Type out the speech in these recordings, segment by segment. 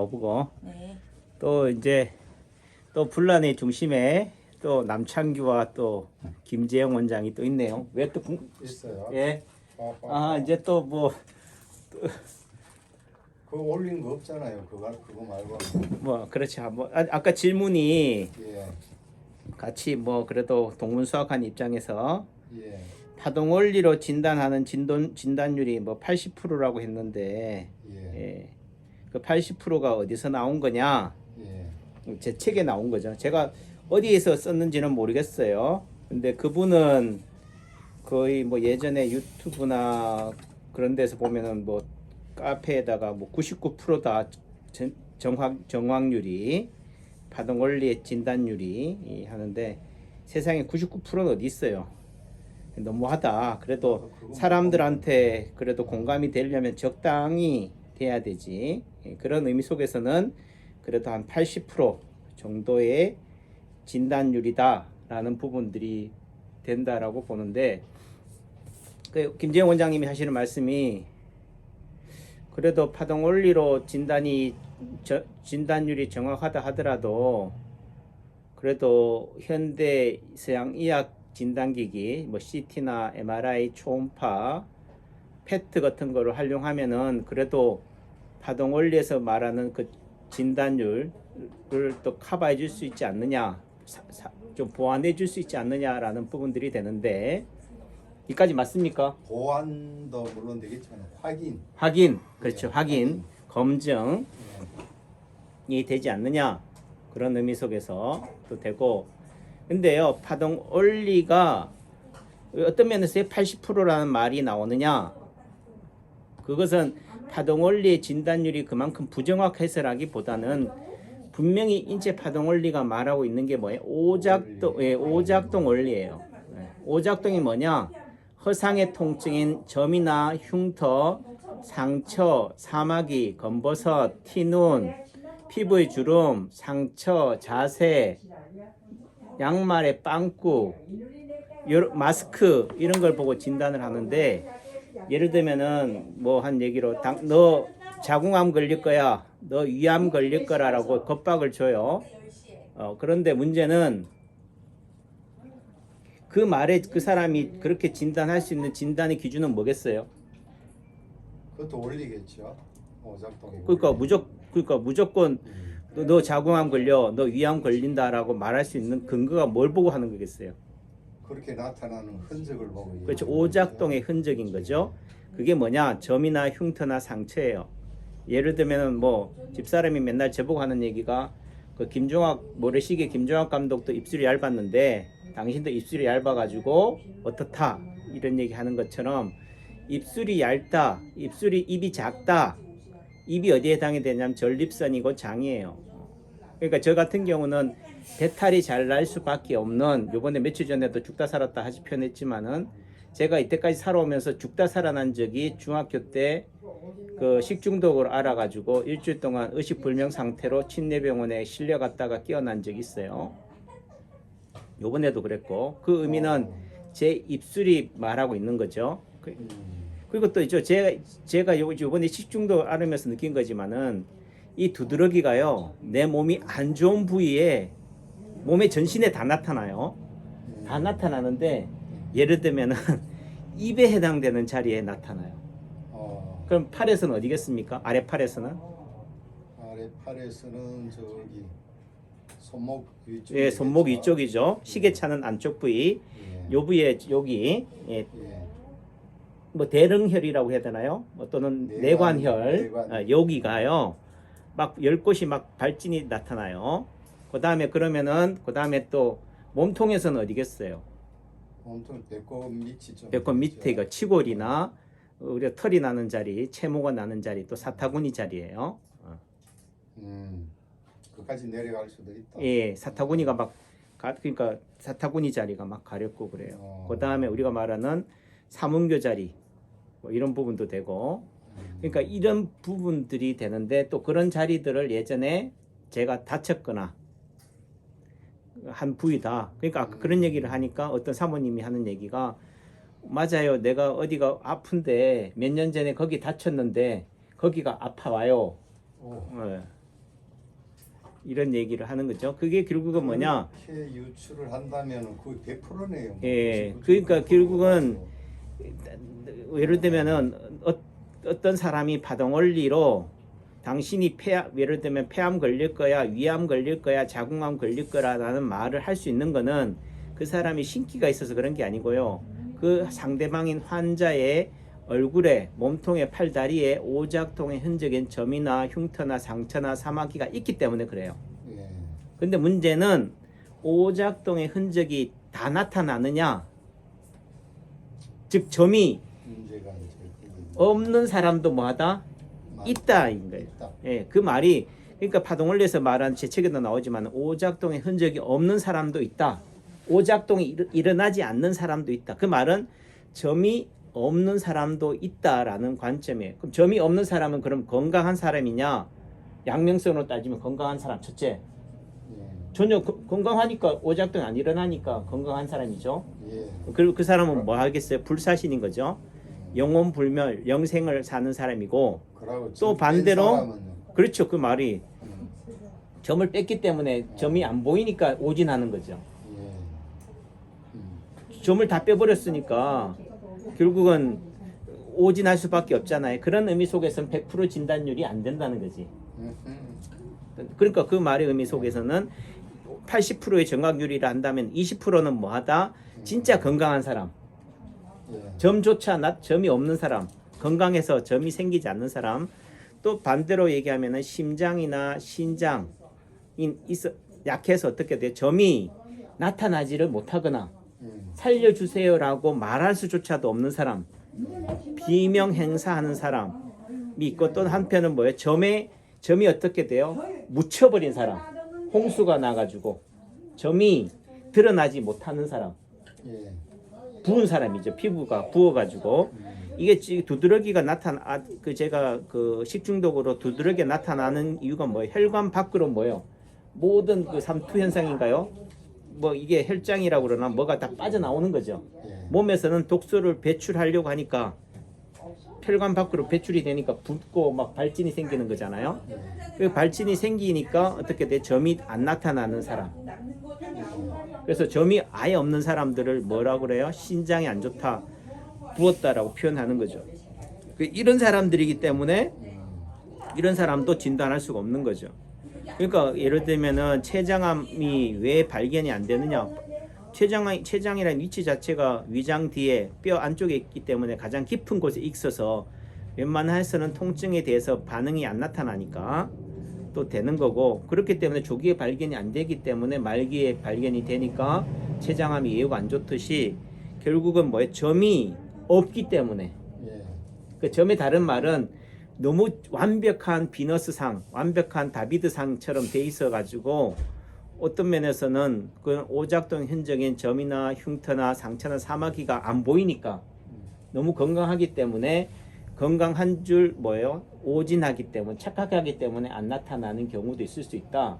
나와보고 네. 또 이제 또 분란의 중심에 또 남창규와 또 김재영 원장이 또 있네요. 왜 또 있어요. 예. 이제 또 뭐 그거 올린 거 없잖아요. 그거 말고. 그렇지. 아까 질문이 예. 같이 뭐 그래도 동문수학한 입장에서 예. 파동 원리로 진단하는 진단율이 뭐 80%라고 했는데 예. 예. 그 80%가 어디서 나온 거냐? 예. 제 책에 나온 거죠. 제가 어디에서 썼는지는 모르겠어요. 근데 그분은 거의 뭐 예전에 유튜브나 그런 데서 보면은 뭐 카페에다가 뭐 99%다 정확률이 파동 원리의 진단율이 하는데 세상에 99%는 어디 있어요. 너무하다. 그래도 사람들한테 그래도 공감이 되려면 적당히 돼야 되지. 그런 의미 속에서는 그래도 한 80% 정도의 진단율이다라는 부분들이 된다라고 보는데, 김재영 원장님이 하시는 말씀이 그래도 파동 원리로 진단율이 정확하다 하더라도 그래도 현대 서양 의학 진단기기 뭐 CT나 MRI, 초음파, PET 같은 거를 활용하면은 그래도 파동 원리에서 말하는 그 진단율을 또 커버해 줄 수 있지 않느냐, 좀 보완해 줄 수 있지 않느냐라는 부분들이 되는데, 이까지 맞습니까? 보완도 물론 되겠지만 확인, 그렇죠. 예, 확인, 검증이 되지 않느냐, 그런 의미 속에서 또 되고. 근데요, 파동 원리가 어떤 면에서 80%라는 말이 나오느냐, 그것은 파동 원리의 진단율이 그만큼 부정확해서라기보다는 분명히 인체 파동 원리가 말하고 있는 게 뭐예요? 오작동 원리예요. 오작동이 뭐냐? 허상의 통증인 점이나 흉터, 상처, 사마귀, 검버섯, 티눈, 피부의 주름, 상처, 자세, 양말의 빵꾸, 마스크 이런 걸 보고 진단을 하는데, 예를 들면은 뭐 한 얘기로 너 자궁암 걸릴 거야, 너 위암 걸릴 거라라고 겁박을 줘요. 그런데 문제는 그 말에 그 사람이 그렇게 진단할 수 있는 진단의 기준은 뭐겠어요? 그것도 원리겠죠. 오작동이. 그러니까 무조건 너 자궁암 걸려, 너 위암 걸린다라고 말할 수 있는 근거가 뭘 보고 하는 거겠어요? 그렇게 나타나는 흔적을 보고. 그렇죠. 오작동의 흔적인 거죠. 그게 뭐냐? 점이나 흉터나 상처예요. 예를 들면 뭐 집사람이 맨날 저보고 하는 얘기가, 그 모래시계 김종학 감독도 입술이 얇았는데 당신도 입술이 얇아가지고 어떻다, 이런 얘기 하는 것처럼, 입술이 얇다, 입이 작다, 입이 어디에 해당이 되냐면 전립선이고 장이에요. 그러니까 저 같은 경우는 배탈이 잘 날 수밖에 없는, 요번에 며칠 전에도 죽다 살았다 하시 표현했지만은, 제가 이때까지 살아오면서 죽다 살아난 적이 중학교 때 그 식중독을 알아가지고 일주일 동안 의식불명 상태로 침례병원에 실려갔다가 깨어난 적이 있어요. 요번에도 그랬고, 그 의미는 제 입술이 말하고 있는 거죠. 그리고 또 있죠. 제가 요번에 식중독 앓으면서 느낀 거지만은, 이 두드러기가요, 내 몸이 안 좋은 부위에, 몸의 전신에 다 나타나요. 다 나타나는데, 예를 들면은 입에 해당되는 자리에 나타나요. 그럼 팔에서는 어디겠습니까? 아래 팔에서는? 아래 팔에서는 저기 손목 위쪽. 예, 손목 위쪽이죠. 시계차는 안쪽 부위. 요 부위에 여기, 예. 예. 뭐 대릉혈이라고 해야 되나요? 또는 내관혈. 여기가요, 막 10곳이 막 발진이 나타나요. 그 다음에 또 몸통에서는 어디겠어요? 몸통 배꼽 밑이죠. 배꼽 밑에가 치골이나 우리가 털이 나는 자리, 채모가 나는 자리, 또 사타구니 자리예요. 그까지 내려갈 수도 있다. 예, 사타구니가 그러니까 사타구니 자리가 막 가렵고 그래요. 그 다음에 우리가 말하는 삼음교 자리, 뭐 이런 부분도 되고, 그러니까 이런 부분들이 되는데, 또 그런 자리들을 예전에 제가 다쳤거나 한 부위다. 그러니까 아까 그런 얘기를 하니까 어떤 사모님이 하는 얘기가, 맞아요, 내가 어디가 아픈데 몇 년 전에 거기 다쳤는데 거기가 아파와요. 네. 이런 얘기를 하는 거죠. 그게 결국은 뭐냐? 그렇게 유출을 한다면 거의 100%네요. 예, 그러니까 결국은 예를 들면은 어떤 사람이 파동 원리로 당신이 예를 들면 폐암 걸릴 거야, 위암 걸릴 거야, 자궁암 걸릴 거라는 말을 할 수 있는 거는 그 사람이 신기가 있어서 그런 게 아니고요. 그 상대방인 환자의 얼굴에, 몸통에, 팔다리에 오작동의 흔적인 점이나 흉터나 상처나 사마귀가 있기 때문에 그래요. 예. 근데 문제는 오작동의 흔적이 다 나타나느냐, 즉 점이 문제가 이제 없는 사람도 뭐하다? 있다 인 거예요. 있다. 예, 그 말이 그러니까 파동원리에서 말한 제 책에도 나오지만 오작동의 흔적이 없는 사람도 있다. 오작동이 일어나지 않는 사람도 있다. 그 말은 점이 없는 사람도 있다라는 관점이에요. 그럼 점이 없는 사람은 그럼 건강한 사람이냐? 양면성으로 따지면 건강한 사람 첫째. 예. 전혀 건강하니까 오작동이 안 일어나니까 건강한 사람이죠. 예. 그리고 그 사람은 뭐 하겠어요? 불사신인 거죠. 영혼 불멸, 영생을 사는 사람이고 그러고 또 점 반대로 뺀 사람은요. 그렇죠. 그 말이 점을 뺐기 때문에 점이 안 보이니까 오진하는 거죠. 예. 점을 다 빼버렸으니까 결국은 오진할 수밖에 없잖아요. 그런 의미 속에서는 100% 진단율이 안 된다는 거지. 그러니까 그 말의 의미 속에서는 80%의 정확률이라 한다면 20%는 뭐하다? 진짜 건강한 사람. 예. 점조차 점이 없는 사람, 건강해서 점이 생기지 않는 사람. 또 반대로 얘기하면은 심장이나 신장이 약해서 어떻게 돼요? 점이 나타나지를 못하거나 살려주세요라고 말할 수조차도 없는 사람, 비명 행사하는 사람이 있고 또 한편은 뭐예요? 점이 어떻게 돼요? 묻혀버린 사람, 홍수가 나가지고 점이 드러나지 못하는 사람, 예. 부은 사람이죠. 피부가 부어가지고 이게 두드러기가 제가 그 식중독으로 두드러기가 나타나는 이유가 뭐예요? 혈관 밖으로 뭐예요? 모든 그 삼투 현상인가요? 뭐 이게 혈장이라고 그러나 뭐가 다 빠져나오는 거죠. 예. 몸에서는 독소를 배출하려고 하니까 혈관 밖으로 배출이 되니까 붓고 막 발진이 생기는 거잖아요. 그 발진이 생기니까 어떻게 돼? 점이 안 나타나는 사람. 그래서 점이 아예 없는 사람들을 뭐라고 그래요? 신장이 안 좋다, 부었다라고 표현하는 거죠. 이런 사람들이기 때문에 이런 사람도 진단할 수가 없는 거죠. 그러니까 예를 들면은 췌장암이 왜 발견이 안 되느냐? 췌장이라는 위치 자체가 위장 뒤에 뼈 안쪽에 있기 때문에 가장 깊은 곳에 있어서 웬만해서는 통증에 대해서 반응이 안 나타나니까 또 되는 거고, 그렇기 때문에 조기에 발견이 안 되기 때문에 말기에 발견이 되니까 췌장암이 예후가 안 좋듯이 결국은 뭐예요? 점이 없기 때문에. 예. 그 점의 다른 말은 너무 완벽한 비너스상, 완벽한 다비드상처럼 돼 있어 가지고 어떤 면에서는 그 오작동 흔적인 점이나 흉터나 상처나 사마귀가 안 보이니까 너무 건강하기 때문에 건강한 줄 뭐예요? 오진하기 때문에 착각하기 때문에 안 나타나는 경우도 있을 수 있다.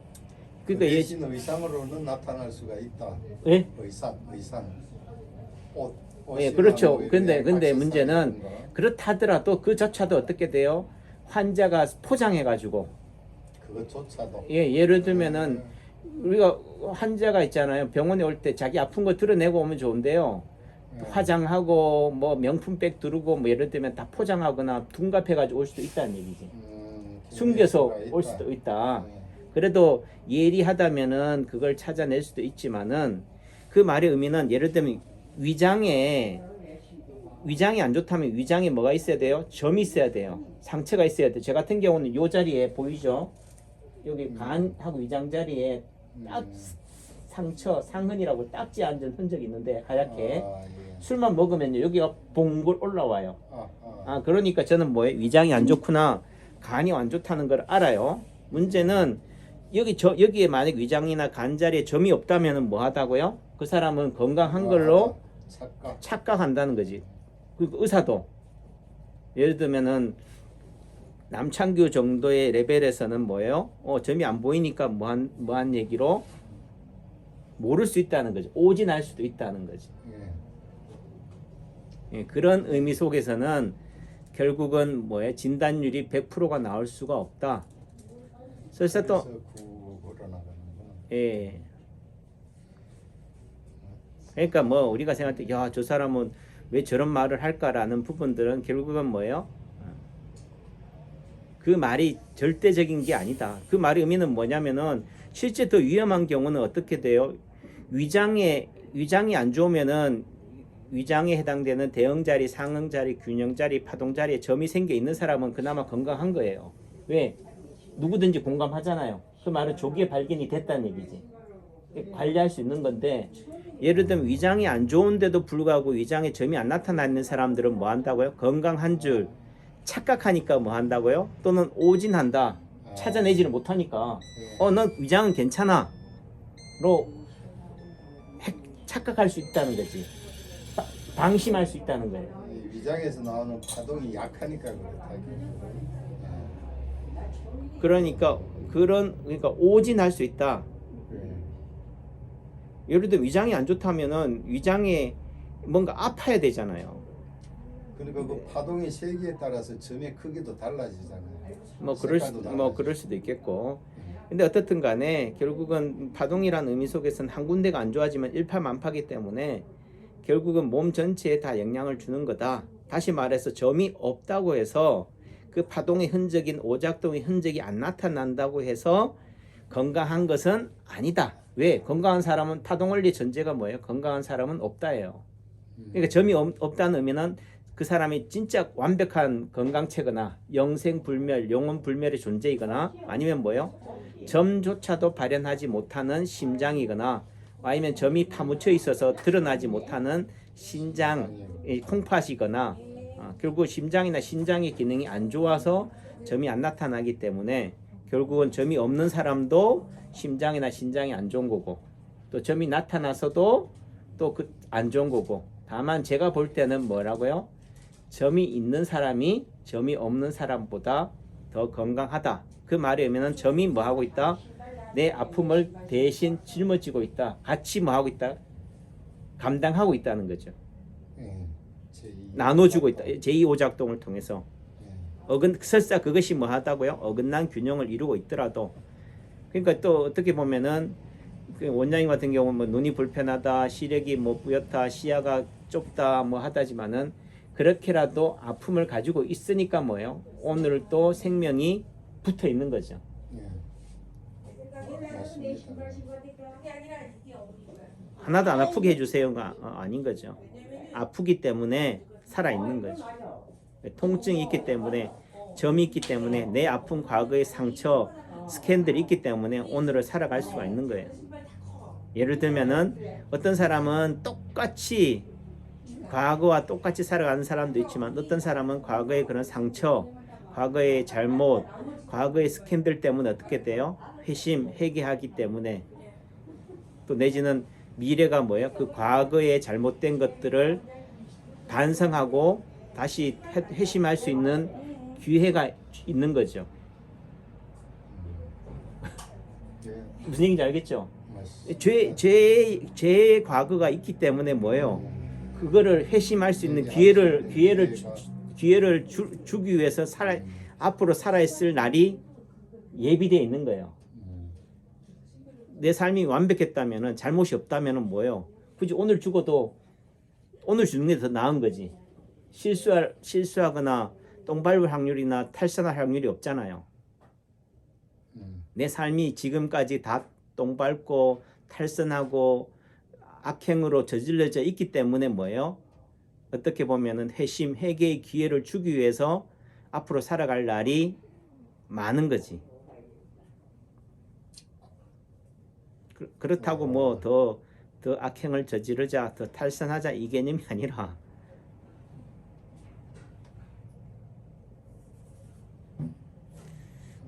그러니까 대신 의상으로는 나타날 수가 있다. 예? 의상. 예, 그렇죠. 근데 액세서리 문제는 같은 거. 그렇다더라도 그조차도 어떻게 돼요? 환자가 포장해가지고 그것조차도. 예를 들면은 우리가 환자가 있잖아요. 병원에 올 때 자기 아픈 거 드러내고 오면 좋은데요. 화장하고 뭐 명품백 두르고 뭐 예를 들면 다 포장하거나 둔갑해가지고 올 수도 있다는 얘기지. 숨겨서 올 수도 있다. 그래도 예리하다면은 그걸 찾아낼 수도 있지만은 그 말의 의미는 예를 들면 위장이 안 좋다면 위장에 뭐가 있어야 돼요? 점이 있어야 돼요. 상처가 있어야 돼요. 저 같은 경우는 요 자리에 보이죠? 여기 간하고 위장 자리에 딱 상처, 상흔이라고 딱지 앉은 흔적이 있는데 하얗게 술만 먹으면 여기가 봉골 올라와요. 그러니까 저는 뭐예요? 위장이 안 좋구나, 간이 안 좋다는 걸 알아요. 문제는 여기에 만약 위장이나 간 자리에 점이 없다면 뭐 하다고요? 그 사람은 건강한 걸로 착각한다는 거지. 그리고 의사도 예를 들면은 남창규 정도의 레벨에서는 뭐예요? 점이 안 보이니까 뭐한 얘기로 모를 수 있다는 거죠. 오진할 수도 있다는 거지. 예, 그런 의미 속에서는 결국은 뭐예요? 진단율이 100%가 나올 수가 없다. 그래서 또 예. 그러니까 뭐 우리가 생각할 때 야, 저 사람은 왜 저런 말을 할까라는 부분들은 결국은 뭐예요? 그 말이 절대적인 게 아니다. 그 말의 의미는 뭐냐면은 실제 더 위험한 경우는 어떻게 돼요? 위장이 안 좋으면은 위장에 해당되는 대응자리, 상응자리, 균형자리, 파동자리에 점이 생겨 있는 사람은 그나마 건강한 거예요. 왜? 누구든지 공감하잖아요. 그 말은 조기에 발견이 됐다는 얘기지. 관리할 수 있는 건데 예를 들면 위장이 안 좋은데도 불구하고 위장에 점이 안 나타나는 사람들은 뭐 한다고요? 건강한 줄 착각하니까 뭐 한다고요? 또는 오진한다. 찾아내지를 못하니까 넌 위장은 괜찮아 로 착각할 수 있다는 거지. 방심할 수 있다는 거예요. 이 위장에서 나오는 파동이 약하니까 그렇다. 그러니까 그러니까 오진할 수 있다. 예를 들어 위장이 안 좋다면은 위장에 뭔가 아파야 되잖아요. 그러니까 그 파동의 세기에 따라서 점의 크기도 달라지잖아요. 그럴 수도 있겠고. 근데 어떻든 간에 결국은 파동이라는 의미 속에서는 한 군데가 안 좋아지면 일파만파기 때문에 결국은 몸 전체에 다 영향을 주는 거다. 다시 말해서 점이 없다고 해서 그 파동의 흔적인 오작동의 흔적이 안 나타난다고 해서 건강한 것은 아니다. 왜? 건강한 사람은 파동원리 전제가 뭐예요? 건강한 사람은 없다예요. 그러니까 점이 없다는 의미는 그 사람이 진짜 완벽한 건강체거나 영생불멸, 영혼불멸의 존재이거나 아니면 뭐예요? 점조차도 발현하지 못하는 심장이거나 아니면 점이 파묻혀 있어서 드러나지 못하는 신장, 콩팥이거나 결국 심장이나 신장의 기능이 안 좋아서 점이 안 나타나기 때문에 결국은 점이 없는 사람도 심장이나 신장이 안 좋은 거고 또 점이 나타나서도 또 안 좋은 거고 다만 제가 볼 때는 뭐라고요? 점이 있는 사람이 점이 없는 사람보다 더 건강하다. 그 말에 의미는 점이 뭐 하고 있다? 내 아픔을 대신 짊어지고 있다. 같이 뭐 하고 있다? 감당하고 있다는 거죠. 나눠주고 있다. 제2오작동을 통해서. 설사 그것이 뭐 하다고요? 어긋난 균형을 이루고 있더라도. 그러니까 또 어떻게 보면은 그 원장님 같은 경우는 뭐 눈이 불편하다, 시력이 뭐 뿌옇다, 시야가 좁다 뭐 하다지만은 그렇게라도 아픔을 가지고 있으니까 뭐예요? 오늘 또 생명이 붙어 있는 거죠. 하나도 안 아프게 해주세요가 아닌 거죠. 아프기 때문에 살아 있는 거죠. 통증이 있기 때문에 점이 있기 때문에 내 아픈 과거의 상처 스캔들이 있기 때문에 오늘을 살아갈 수가 있는 거예요. 예를 들면은 어떤 사람은 똑같이 과거와 똑같이 살아가는 사람도 있지만 어떤 사람은 과거의 그런 상처, 과거의 잘못, 과거의 스캔들 때문에 어떻게 돼요? 회심, 회개하기 때문에 또 내지는 미래가 뭐예요? 그 과거의 잘못된 것들을 반성하고 다시 회심할 수 있는 기회가 있는 거죠. 무슨 얘기인지 알겠죠? 죄의 과거가 있기 때문에 뭐예요? 그거를 회심할 수 있는 기회를 주기 위해서 앞으로 살아있을 날이 예비되어 있는 거예요. 내 삶이 완벽했다면은 잘못이 없다면은 뭐예요? 굳이 오늘 죽어도 오늘 죽는 게 더 나은 거지. 실수하거나 똥 밟을 확률이나 탈선할 확률이 없잖아요. 내 삶이 지금까지 다 똥 밟고 탈선하고 악행으로 저질러져 있기 때문에 뭐예요? 어떻게 보면은 회심, 회개의 기회를 주기 위해서 앞으로 살아갈 날이 많은 거지. 그렇다고 뭐 더 악행을 저지르자, 더 탈선하자 이 개념이 아니라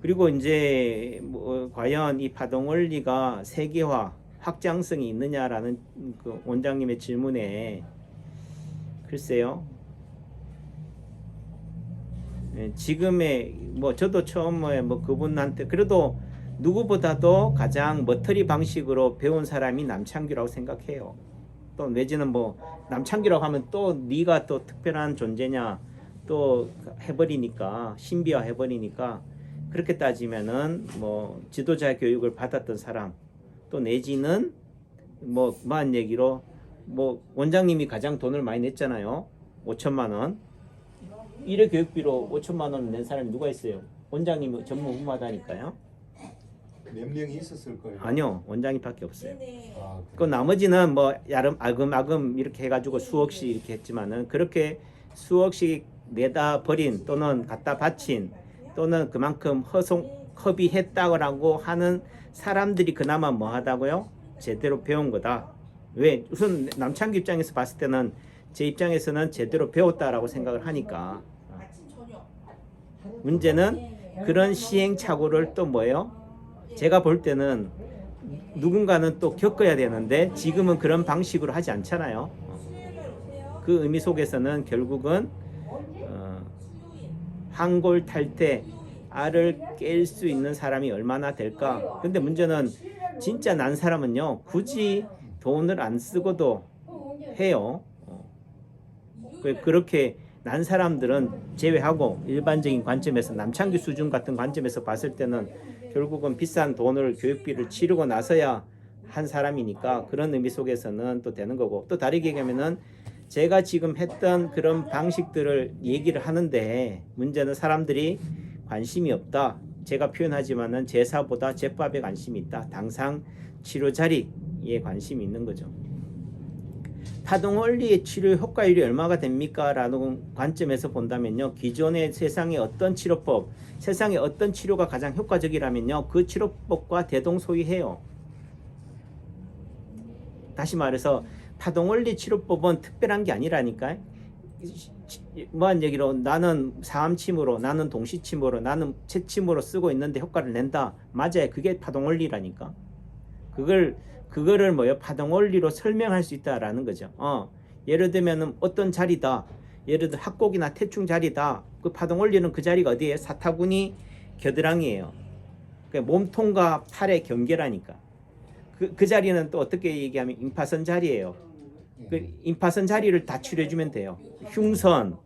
그리고 이제 뭐 과연 이 파동 원리가 세계화 확장성이 있느냐라는 그 원장님의 질문에 글쎄요. 지금의 뭐 저도 처음에 뭐 그분한테 그래도 누구보다도 가장 머터리 방식으로 배운 사람이 남창규라고 생각해요. 또 내지는 뭐 남창규라고 하면 또 네가 또 특별한 존재냐 또 해버리니까 신비화 해버리니까 그렇게 따지면은 뭐 지도자 교육을 받았던 사람 또 내지는 뭐한 얘기로 원장님이 가장 돈을 많이 냈잖아요. 5천만 원. 1회 교육비로 5천만 원 낸 사람이 누가 있어요? 원장님이 전무후무하다니까요. 몇 명이 있었을 거예요. 아니요, 원장님밖에 없어요. 아, 그 나머지는 야름 아금아금 이렇게 해가지고 수억씩 이렇게 했지만은 그렇게 수억씩 내다 버린 또는 갖다 바친 또는 그만큼 허비했다고 하는 사람들이 그나마 뭐하다고요? 제대로 배운 거다. 왜? 우선 남창규 입장에서 봤을 때는 제 입장에서는 제대로 배웠다라고 생각을 하니까. 문제는 그런 시행착오를 또 뭐예요? 제가 볼 때는 누군가는 또 겪어야 되는데 지금은 그런 방식으로 하지 않잖아요. 그 의미 속에서는 결국은 한골 탈 때 알을 깰 수 있는 사람이 얼마나 될까? 근데 문제는 진짜 난 사람은요, 굳이 돈을 안 쓰고도 해요. 그렇게 난 사람들은 제외하고 일반적인 관점에서 남창규 수준 같은 관점에서 봤을 때는 결국은 비싼 돈을 교육비를 치르고 나서야 한 사람이니까 그런 의미 속에서는 또 되는 거고, 또 다르게 얘기하면은 제가 지금 했던 그런 방식들을 얘기를 하는데 문제는 사람들이 관심이 없다. 제가 표현하지만은 제사보다 제밥에 관심이 있다. 당상 치료 자리에 관심이 있는 거죠. 파동원리의 치료 효과율이 얼마가 됩니까? 라는 관점에서 본다면요, 기존의 세상의 어떤 치료법, 세상의 어떤 치료가 가장 효과적이라면요, 그 치료법과 대동소이해요. 다시 말해서 파동원리 치료법은 특별한 게 아니라니까. 뭐한 얘기로 나는 사암침으로, 나는 동시침으로, 나는 채침으로 쓰고 있는데 효과를 낸다. 맞아요. 그게 파동원리라니까. 그거를 뭐요? 파동원리로 설명할 수 있다라는 거죠. 예를 들면은 어떤 자리다. 예를 들어 합곡이나 태충 자리다. 그 파동원리는 그 자리가 어디예요? 사타구니 겨드랑이에요. 그러니까 몸통과 팔의 경계라니까. 그 자리는 또 어떻게 얘기하면 임파선 자리예요. 그 임파선 자리를 다 치료해주면 돼요. 흉선.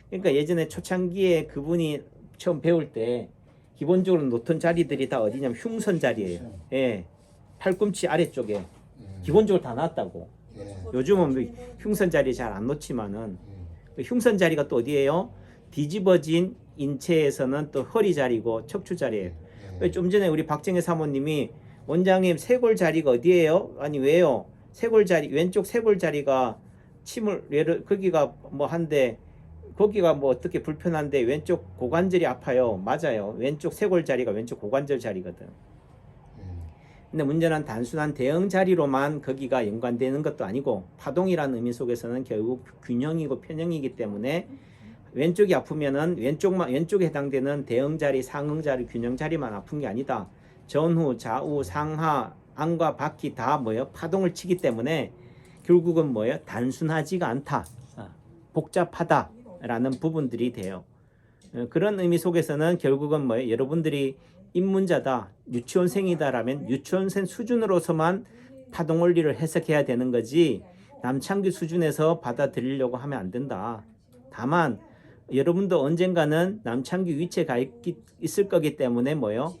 그러니까 예전에 초창기에 그분이 처음 배울 때 기본적으로 놓던 자리들이 다 어디냐면 흉선 자리예요. 예. 팔꿈치 아래쪽에 기본적으로 다 놨다고. 요즘은 흉선 자리 잘 안 놓지만은 그 흉선 자리가 또 어디예요? 뒤집어진 인체에서는 또 허리 자리고 척추 자리예요. 좀 전에 우리 박정혜 사모님이 원장님 쇄골 자리가 어디예요? 아니 왜요? 쇄골 자리, 왼쪽 쇄골 자리가 침을 거기가 뭐 한데 거기가 뭐 어떻게 불편한데 왼쪽 고관절이 아파요. 맞아요. 왼쪽 쇄골 자리가 왼쪽 고관절 자리거든. 근데 문제는 단순한 대응 자리로만 거기가 연관되는 것도 아니고 파동이라는 의미 속에서는 결국 균형이고 편형이기 때문에 왼쪽이 아프면은 왼쪽에 해당되는 대응 자리, 상응 자리, 균형 자리만 아픈 게 아니다. 전후, 좌우, 상하, 안과 바퀴 다 뭐예요? 파동을 치기 때문에 결국은 뭐예요? 단순하지가 않다. 복잡하다라는 부분들이 돼요. 그런 의미 속에서는 결국은 뭐예요? 여러분들이 입문자다, 유치원생이다라면 유치원생 수준으로서만 파동원리를 해석해야 되는 거지 남창규 수준에서 받아들이려고 하면 안 된다. 다만 여러분도 언젠가는 남창규 위치에 있을 거기 때문에 뭐예요?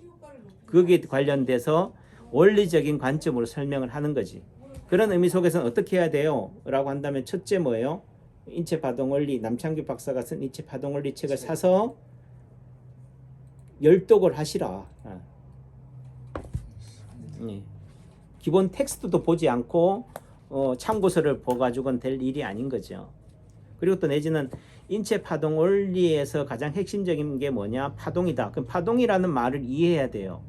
거기에 관련돼서 원리적인 관점으로 설명을 하는 거지. 그런 의미 속에서는 어떻게 해야 돼요? 라고 한다면 첫째 뭐예요? 인체파동원리, 남창규 박사가 쓴 인체파동원리 책을 사서 열독을 하시라. 기본 텍스트도 보지 않고 참고서를 보가지고는 될 일이 아닌 거죠. 그리고 또 내지는 인체파동 원리에서 가장 핵심적인 게 뭐냐? 파동이다. 그럼 파동이라는 말을 이해해야 돼요.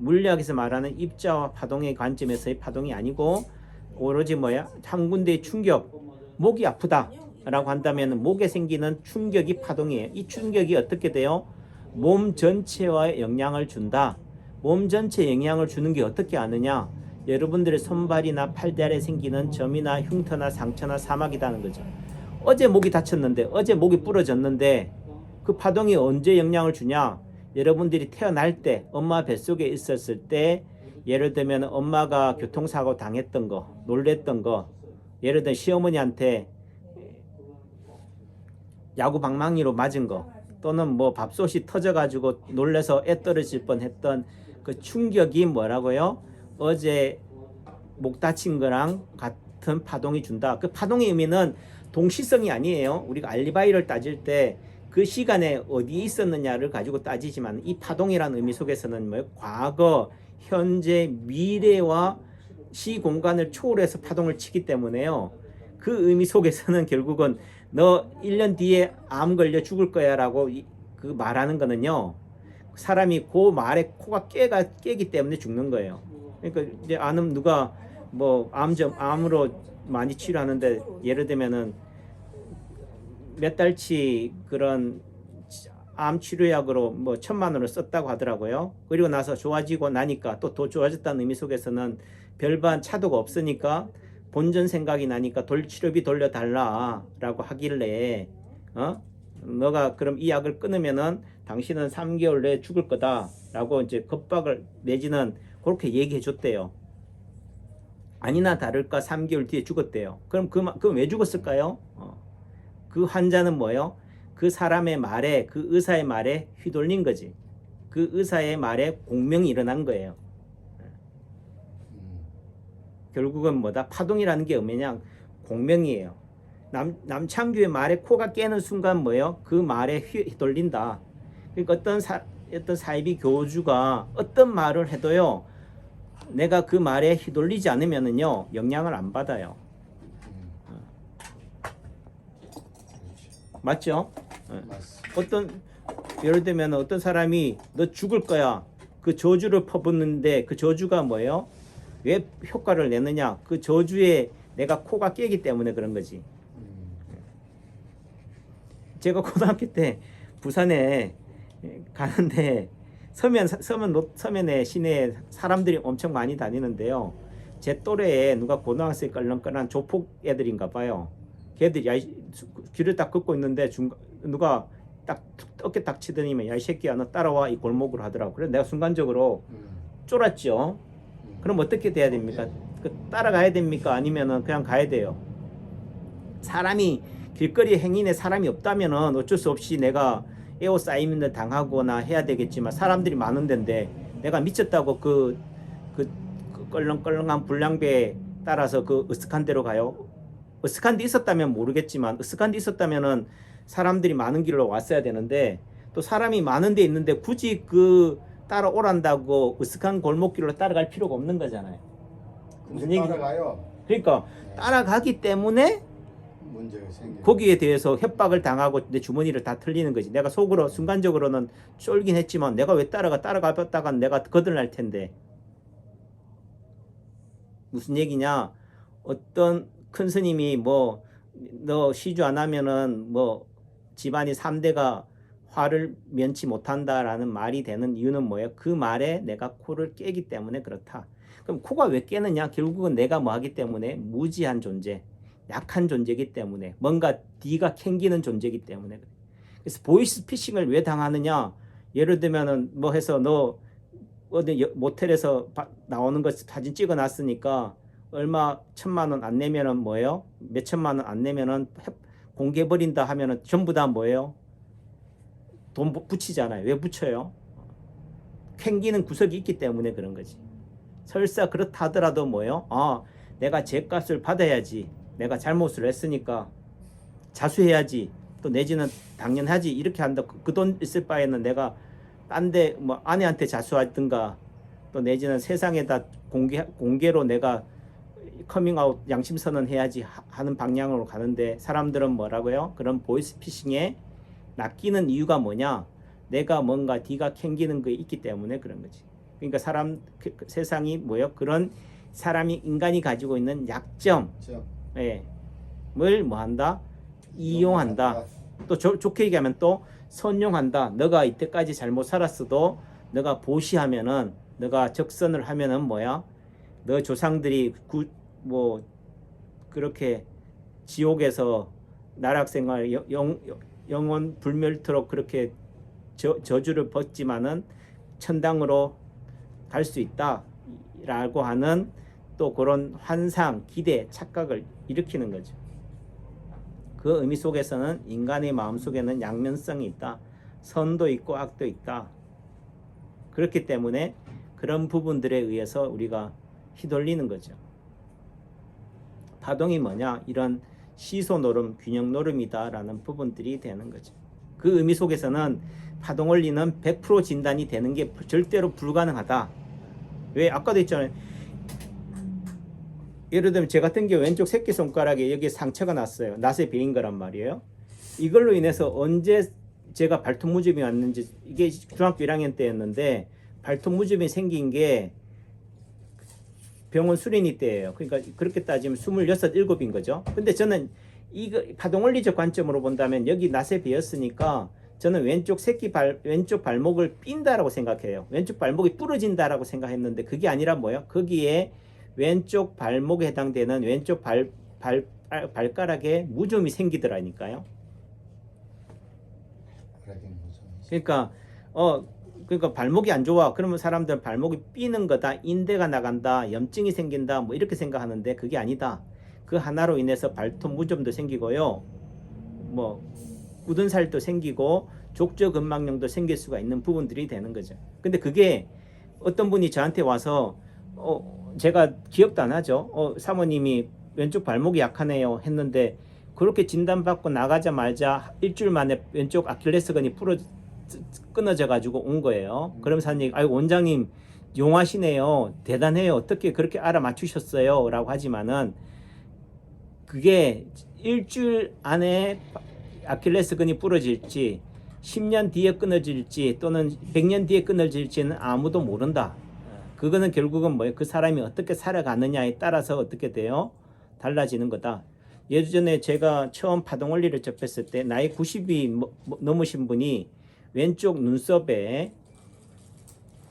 물리학에서 말하는 입자와 파동의 관점에서의 파동이 아니고 오로지 뭐야? 한 군데의 충격, 목이 아프다 라고 한다면 목에 생기는 충격이 파동이에요. 이 충격이 어떻게 돼요? 몸 전체에 영향을 준다. 몸 전체에 영향을 주는 게 어떻게 아느냐? 여러분들의 손발이나 팔다리에 생기는 점이나 흉터나 상처나 사막이라는 거죠. 어제 목이 다쳤는데, 어제 목이 부러졌는데 그 파동이 언제 영향을 주냐? 여러분들이 태어날 때 엄마 뱃속에 있었을 때 예를 들면 엄마가 교통사고 당했던 거, 놀랬던 거, 예를 들면 시어머니한테 야구 방망이로 맞은 거, 또는 뭐 밥솥이 터져가지고 놀래서 애 떨어질 뻔했던 그 충격이 뭐라고요? 어제 목 다친 거랑 같은 파동이 준다. 그 파동의 의미는 동시성이 아니에요. 우리가 알리바이를 따질 때 그 시간에 어디에 있었느냐를 가지고 따지지만 이 파동이라는 의미 속에서는 뭐 과거, 현재, 미래와 시공간을 초월해서 파동을 치기 때문에요. 그 의미 속에서는 결국은 너 1년 뒤에 암 걸려 죽을 거야 라고 그 말하는 거는요. 사람이 그 말에 코가 깨기 때문에 죽는 거예요. 그러니까 이제 아는 누가 뭐 암으로 많이 치료하는데 예를 들면은 몇 달치 그런 암 치료약으로 뭐 1,000만 원을 썼다고 하더라고요. 그리고 나서 좋아지고 나니까 또 더 좋아졌다는 의미 속에서는 별반 차도가 없으니까 본전 생각이 나니까 치료비 돌려달라라고 하길래 너가 그럼 이 약을 끊으면은 당신은 3개월 내에 죽을 거다라고 이제 겁박을 내지는 그렇게 얘기해 줬대요. 아니나 다를까 3개월 뒤에 죽었대요. 그럼 그럼 왜 죽었을까요? 그 환자는 뭐예요? 그 사람의 말에, 그 의사의 말에 휘둘린 거지. 그 의사의 말에 공명이 일어난 거예요. 결국은 뭐다? 파동이라는 게 뭐냐? 공명이에요. 남창규의 말에 코가 깨는 순간 뭐예요? 그 말에 휘둘린다. 그러니까 어떤 사이비 교주가 어떤 말을 해도요, 내가 그 말에 휘둘리지 않으면은요, 영향을 안 받아요. 맞죠? 예를 들면 어떤 사람이 너 죽을 거야. 그 저주를 퍼붓는데 그 저주가 뭐예요? 왜 효과를 내느냐? 그 저주에 내가 코가 깨기 때문에 그런 거지. 제가 고등학교 때 부산에 가는데 서면에 시내에 사람들이 엄청 많이 다니는데요. 제 또래에 누가 고등학생 껄렁껄렁한 조폭 애들인가 봐요. 걔들이 길을 딱 걷고 있는데 누가 딱 어깨 딱 치더니만 야 이 새끼야 너 따라와 이 골목으로 하더라고. 그래서 내가 순간적으로 쫄았죠. 그럼 어떻게 돼야 됩니까? 따라가야 됩니까? 아니면은 그냥 가야 돼요. 사람이 길거리 행인에 사람이 없다면은 어쩔 수 없이 내가 에어사이먼을 당하거나 해야 되겠지만 사람들이 많은 데인데 내가 미쳤다고 그 껄렁껄렁한 불량배에 따라서 그 으슥한 데로 가요? 으슥한 데 있었다면 모르겠지만 으슥한 데 있었다면은 사람들이 많은 길로 왔어야 되는데 또 사람이 많은 데 있는데 굳이 그 따라오란다고 으슥한 골목길로 따라갈 필요가 없는 거잖아요. 무슨 얘기? 따라가요. 그러니까 따라가기 때문에 문제가 생겨. 거기에 대해서 협박을 당하고 내 주머니를 다 털리는 거지. 내가 속으로 순간적으로는 쫄긴 했지만 내가 왜 따라가봤다가 내가 거들날 텐데. 무슨 얘기냐? 어떤 큰 스님이 뭐 너 시주 안 하면은 뭐 집안이 3대가 화를 면치 못한다라는 말이 되는 이유는 뭐예요? 그 말에 내가 코를 깨기 때문에 그렇다. 그럼 코가 왜 깨느냐? 결국은 내가 뭐 하기 때문에 무지한 존재, 약한 존재이기 때문에 뭔가 뒤가 캥기는 존재이기 때문에. 그래서 보이스피싱을 왜 당하느냐? 예를 들면은 뭐 해서 너 어디 모텔에서 나오는 거 사진 찍어 놨으니까 얼마 1,000만 원 안 내면은 뭐예요? 몇 천만 원 안 내면은 공개해버린다 하면은 전부 다 뭐예요? 돈 붙이잖아요. 왜 붙여요? 캥기는 구석이 있기 때문에 그런 거지. 설사 그렇다 하더라도 뭐예요? 내가 죄값을 받아야지. 내가 잘못을 했으니까 자수해야지. 또 내지는 당연하지. 이렇게 한다. 그 돈 있을 바에는 내가 딴 데 뭐 아내한테 자수하든가 또 내지는 세상에다 공개로 내가 커밍아웃 양심선언 해야지 하는 방향으로 가는데 사람들은 뭐라고요? 그런 보이스피싱에 낚이는 이유가 뭐냐? 내가 뭔가 뒤가 캥기는 게 있기 때문에 그런 거지. 그러니까 세상이 뭐예요? 그런 사람이 인간이 가지고 있는 약점, 뭘 뭐한다? 이용한다. 또 좋게 얘기하면 또 선용한다. 너가 이때까지 잘못 살았어도 너가 보시하면은 너가 적선을 하면은 뭐야? 너 조상들이 뭐 그렇게 지옥에서 나락생활 영원 불멸토록 그렇게 저주를 벗지만은 천당으로 갈 수 있다라고 하는 또 그런 환상, 기대, 착각을 일으키는 거죠. 그 의미 속에서는 인간의 마음 속에는 양면성이 있다. 선도 있고 악도 있다. 그렇기 때문에 그런 부분들에 의해서 우리가 휘둘리는 거죠. 파동이 뭐냐? 이런 시소 노름, 균형 노름이다라는 부분들이 되는 거죠. 그 의미 속에서는 파동 원리는 100% 진단이 되는 게 절대로 불가능하다. 왜? 아까도 했잖아요. 예를 들면 제 같은 경우 왼쪽 새끼손가락에 여기 상처가 났어요. 낫에 베인 거란 말이에요. 이걸로 인해서 언제 제가 발톱 무좀이 왔는지, 이게 중학교 1학년 때였는데 발톱 무좀이 생긴 게 병원 수련회 때예요. 그러니까 그렇게 따지면 26, 7인 거죠. 근데 저는 이거 파동 원리적 관점으로 본다면 여기 낫에 베었으니까 저는 왼쪽 왼쪽 발목을 삔다라고 생각해요. 왼쪽 발목이 부러진다라고 생각했는데 그게 아니라 뭐예요? 거기에 왼쪽 발목에 해당되는 왼쪽 발가락에 무좀이 생기더라니까요. 그러니까 그러니까 발목이 안 좋아. 그러면 사람들은 발목이 삐는 거다, 인대가 나간다, 염증이 생긴다, 뭐 이렇게 생각하는데 그게 아니다. 그 하나로 인해서 발톱 무좀도 생기고요, 뭐 굳은 살도 생기고 족저근막염도 생길 수가 있는 부분들이 되는 거죠. 근데 그게 어떤 분이 저한테 와서 제가 기억도 안 하죠. 사모님이 왼쪽 발목이 약하네요 했는데 그렇게 진단받고 나가자마자 일주일 만에 왼쪽 아킬레스건이 끊어져 가지고 온 거예요. 그러면서 하는 얘기, 아이고 원장님 용하시네요, 대단해요, 어떻게 그렇게 알아맞추셨어요 라고 하지만은 그게 일주일 안에 아킬레스건이 부러질지 10년 뒤에 끊어질지 또는 100년 뒤에 끊어질지는 아무도 모른다. 그거는 결국은 뭐예요? 그 사람이 어떻게 살아가느냐에 따라서 어떻게 돼요? 달라지는 거다. 예전에 제가 처음 파동 원리를 접했을 때 나이 90이 넘으신 분이 왼쪽 눈썹에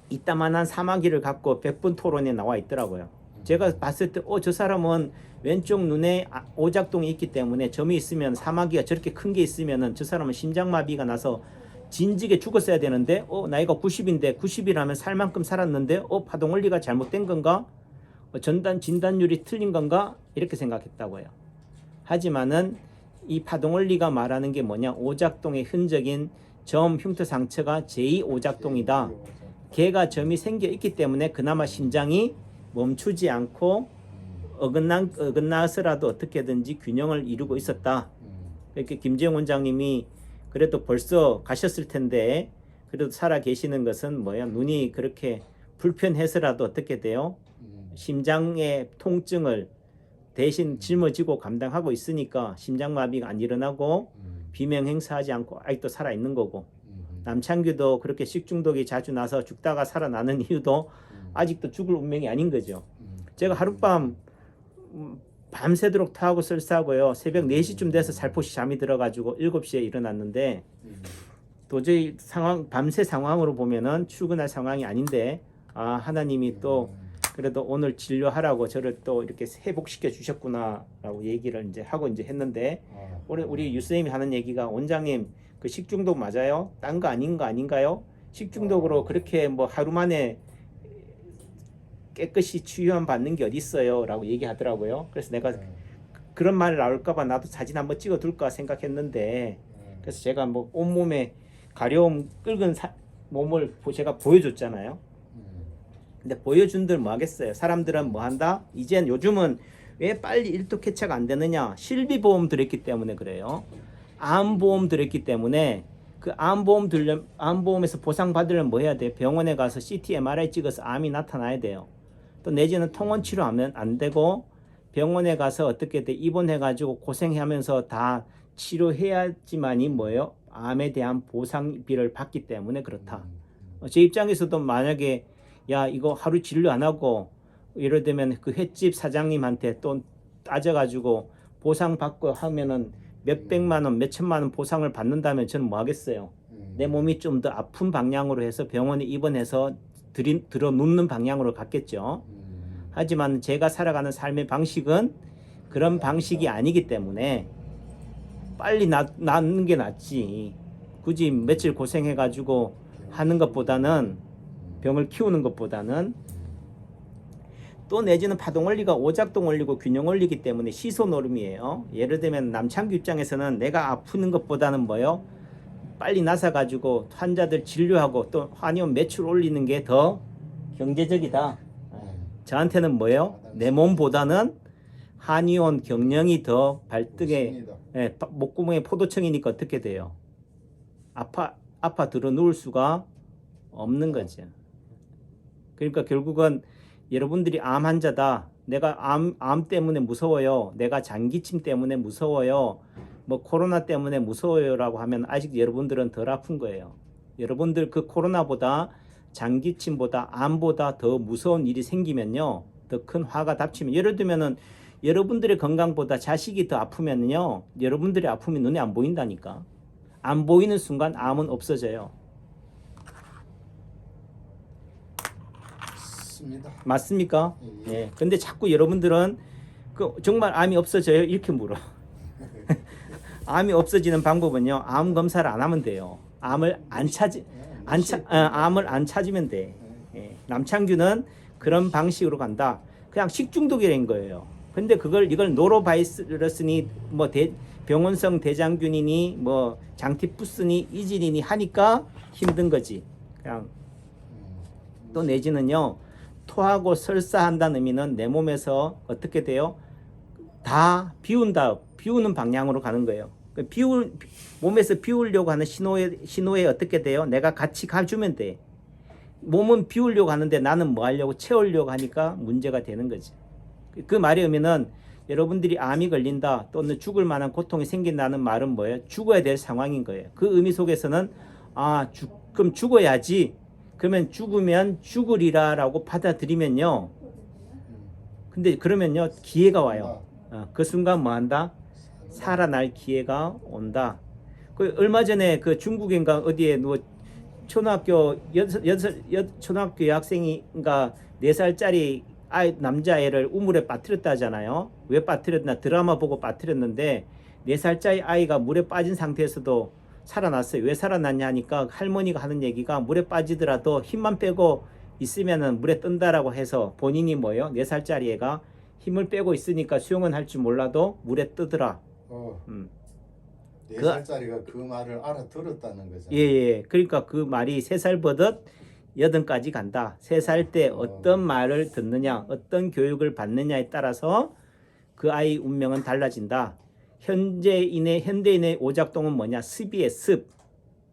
이따만한 사마귀를 갖고 100분 토론에 나와 있더라고요. 제가 봤을 때 저 사람은 왼쪽 눈에 오작동이 있기 때문에 점이 있으면, 사마귀가 저렇게 큰 게 있으면 저 사람은 심장마비가 나서 진지게 죽었어야 되는데 나이가 90인데 90이라면 살 만큼 살았는데 파동 원리가 잘못된 건가? 진단율이 틀린 건가? 이렇게 생각했다고요. 하지만은 이 파동 원리가 말하는 게 뭐냐? 오작동의 흔적인 점 흉터 상처가 제2오작동이다. 걔가 점이 생겨 있기 때문에 그나마 심장이 멈추지 않고 어긋나서라도 어떻게든지 균형을 이루고 있었다. 이렇게 김재영 원장님이 그래도 벌써 가셨을 텐데 그래도 살아 계시는 것은 뭐야? 눈이 그렇게 불편해서라도 어떻게 돼요? 심장의 통증을 대신 짊어지고 감당하고 있으니까 심장마비가 안 일어나고 비명 행사하지 않고 아직도 살아있는 거고, 남창규도 그렇게 식중독이 자주 나서 죽다가 살아나는 이유도 아직도 죽을 운명이 아닌 거죠. 제가 하룻밤 밤새도록 토하고 설사하고요, 새벽 4시쯤 돼서 살포시 잠이 들어가지고 7시에 일어났는데 도저히 밤새 상황으로 보면은 출근할 상황이 아닌데 하나님이 또 그래도 오늘 진료하라고 저를 또 이렇게 회복시켜 주셨구나라고 얘기를 이제 하고 이제 했는데, 우리 유쌤이 하는 얘기가, 원장님 그 식중독 맞아요? 딴 거 아닌가요? 식중독으로 그렇게 뭐 하루 만에 깨끗이 치유함 받는 게 어디 있어요? 라고 얘기하더라고요. 그래서 내가 그런 말 나올까봐 나도 사진 한번 찍어둘까 생각했는데, 그래서 제가 뭐 온몸에 가려움 끓은 몸을 제가 보여줬잖아요. 근데 보여준들 뭐 하겠어요? 사람들은 뭐 한다? 이젠 요즘은 왜 빨리 일도 쾌차가 안 되느냐? 실비보험 들었기 때문에 그래요. 암보험 들었기 때문에 그 암보험에서 보상받으려면 뭐 해야 돼? 병원에 가서 CT, MRI 찍어서 암이 나타나야 돼요. 또 내지는 통원 치료하면 안 되고 병원에 가서 어떻게 돼? 입원해가지고 고생하면서 다 치료해야지만이 뭐예요? 암에 대한 보상비를 받기 때문에 그렇다. 제 입장에서도 만약에 이거 하루 진료 안 하고 예를 들면 그 횟집 사장님한테 또 따져가지고 보상받고 하면은 몇백만 원, 몇천만 원 보상을 받는다면 저는 뭐 하겠어요? 내 몸이 좀 더 아픈 방향으로 해서 병원에 입원해서 들어 눕는 방향으로 갔겠죠. 하지만 제가 살아가는 삶의 방식은 그런 방식이 아니기 때문에 빨리 낫는 게 낫지. 굳이 며칠 고생해가지고 하는 것보다는, 병을 키우는 것보다는, 또 내지는 파동 원리가 오작동 원리고 균형 원리이기 때문에 시소 노름이에요. 예를 들면 남창규 입장에서는 내가 아프는 것보다는 뭐요? 빨리 나서 가지고 환자들 진료하고 또 환의원 매출 올리는 게 더 경제적이다. 네. 저한테는 뭐예요? 내 몸보다는 한의원 경령이 더 발등에 맞습니다. 예, 목구멍에 포도청이니까 어떻게 돼요? 아파 들어 누울 수가 없는 거죠. 그러니까 결국은 여러분들이 암 환자다. 내가 암 때문에 무서워요. 내가 장기침 때문에 무서워요. 뭐 코로나 때문에 무서워요라고 하면 아직 여러분들은 덜 아픈 거예요. 여러분들 그 코로나보다 장기침보다 암보다 더 무서운 일이 생기면요. 더 큰 화가 닥치면 예를 들면은 여러분들의 건강보다 자식이 더 아프면요. 여러분들의 아픔이 눈에 안 보인다니까. 안 보이는 순간 암은 없어져요. 맞습니다. 맞습니까? 예. 예. 근데 자꾸 여러분들은 정말 암이 없어져요? 이렇게 물어. 암이 없어지는 방법은요. 암 검사를 안 하면 돼요. 암을 암을 안 찾으면 돼. 예. 남창규는 그런 방식으로 간다. 그냥 식중독이라는 거예요. 근데 이걸 노로바이러스니 뭐 병원성 대장균이니 뭐 장티푸스니 이질이니 하니까 힘든 거지. 그냥 또 내지는요. 토하고 설사한다는 의미는 내 몸에서 어떻게 돼요? 다 비우는 방향으로 가는 거예요. 몸에서 비우려고 하는 신호에 어떻게 돼요? 내가 같이 가주면 돼. 몸은 비우려고 하는데 나는 뭐 하려고 채우려고 하니까 문제가 되는 거지. 그 말의 의미는 여러분들이 암이 걸린다 또는 죽을 만한 고통이 생긴다는 말은 뭐예요? 죽어야 될 상황인 거예요. 그 의미 속에서는 그럼 죽어야지. 그러면 죽으면 죽으리라 라고 받아들이면요. 근데 그러면요 기회가 와요. 그 순간 뭐 한다? 살아날 기회가 온다. 얼마 전에 그 중국인가 어디에 초등학교 초등학교 여학생인가 4살짜리 남자애를 우물에 빠뜨렸다 하잖아요. 왜 빠뜨렸나? 드라마 보고 빠뜨렸는데 4살짜리 아이가 물에 빠진 상태에서도 살아났어요. 왜 살아났냐 하니까 할머니가 하는 얘기가 물에 빠지더라도 힘만 빼고 있으면은 물에 뜬다라고 해서 본인이 뭐예요? 4살짜리 애가 힘을 빼고 있으니까 수영은 할 줄 몰라도 물에 뜨더라. 4살짜리가 그 말을 알아들었다는 거잖아요. 예. 그러니까 그 말이 3살 버릇 8까지 간다. 3살 때 어떤 말을 듣느냐, 어떤 교육을 받느냐에 따라서 그 아이 운명은 달라진다. 현대인의 오작동은 뭐냐? 습이에요. 습.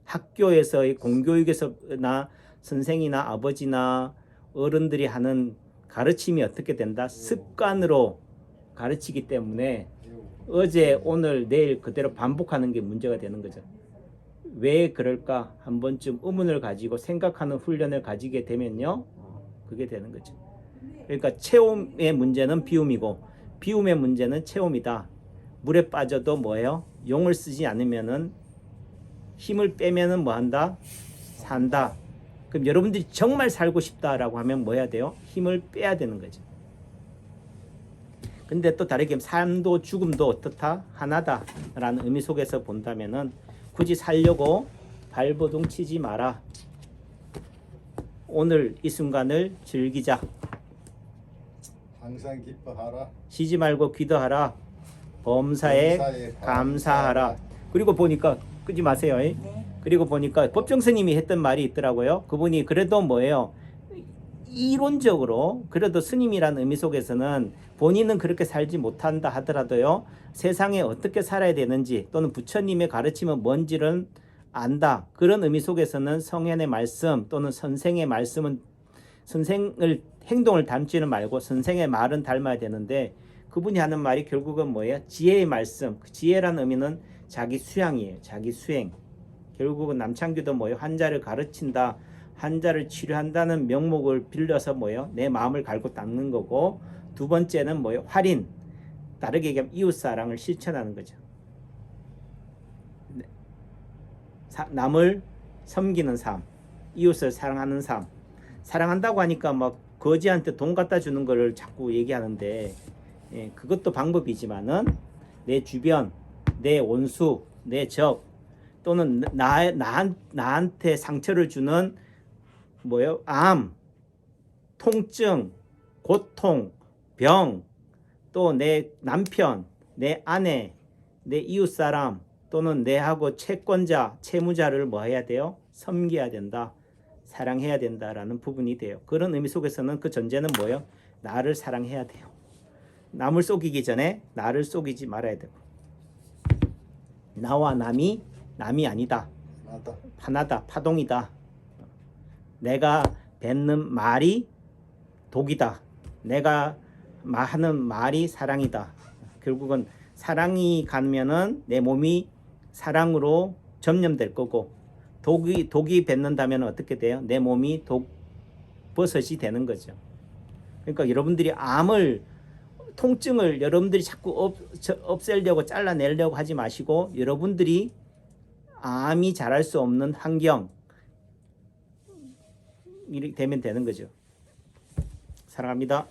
학교에서의 공교육에서나 선생이나 아버지나 어른들이 하는 가르침이 어떻게 된다? 습관으로 가르치기 때문에 어제, 오늘, 내일 그대로 반복하는 게 문제가 되는 거죠. 왜 그럴까? 한 번쯤 의문을 가지고 생각하는 훈련을 가지게 되면요. 그게 되는 거죠. 그러니까 체험의 문제는 비움이고 비움의 문제는 체험이다. 물에 빠져도 뭐예요? 용을 쓰지 않으면은 힘을 빼면은 뭐 한다? 산다. 그럼 여러분들이 정말 살고 싶다라고 하면 뭐 해야 돼요? 힘을 빼야 되는 거죠. 근데 또 다르게 삶도 죽음도 어떻다? 하나다라는 의미 속에서 본다면은 굳이 살려고 발버둥 치지 마라. 오늘 이 순간을 즐기자. 항상 기뻐하라. 쉬지 말고 기도하라. 범사에 감사하라. 그리고 보니까 끄지 마세요. 네. 그리고 보니까 법정 스님이 했던 말이 있더라고요. 그분이 그래도 뭐예요? 이론적으로 그래도 스님이라는 의미 속에서는 본인은 그렇게 살지 못한다 하더라도요. 세상에 어떻게 살아야 되는지 또는 부처님의 가르침은 뭔지를 안다. 그런 의미 속에서는 성현의 말씀 또는 선생의 말씀은 행동을 닮지는 말고 선생의 말은 닮아야 되는데 그분이 하는 말이 결국은 뭐예요? 지혜의 말씀. 지혜라는 의미는 자기 수양이에요. 자기 수행. 결국은 남창규도 뭐예요? 환자를 가르친다. 환자를 치료한다는 명목을 빌려서 뭐예요? 내 마음을 갈고 닦는 거고 두 번째는 뭐예요? 할인. 다르게 얘기하면 이웃사랑을 실천하는 거죠. 남을 섬기는 삶. 이웃을 사랑하는 삶. 사랑한다고 하니까 막 거지한테 돈 갖다 주는 거를 자꾸 얘기하는데 그것도 방법이지만은 내 주변, 내 원수, 내 적 또는 나한테 상처를 주는 뭐요? 암, 통증, 고통, 병, 또 내 남편, 내 아내, 내 이웃사람 또는 내하고 채권자, 채무자를 뭐 해야 돼요? 섬겨야 된다. 사랑해야 된다라는 부분이 돼요. 그런 의미 속에서는 그 전제는 뭐예요? 나를 사랑해야 돼요. 남을 속이기 전에 나를 속이지 말아야 되고, 나와 남이 아니다. 맞다. 하나다. 파동이다. 내가 뱉는 말이 독이다. 내가 하는 말이 사랑이다. 결국은 사랑이 가면은 내 몸이 사랑으로 점령될 거고, 독이 뱉는다면 어떻게 돼요? 내 몸이 독버섯이 되는 거죠. 그러니까 여러분들이 통증을 여러분들이 자꾸 없애려고 잘라내려고 하지 마시고, 여러분들이 암이 자랄 수 없는 환경 이렇게 되면 되는 거죠. 사랑합니다.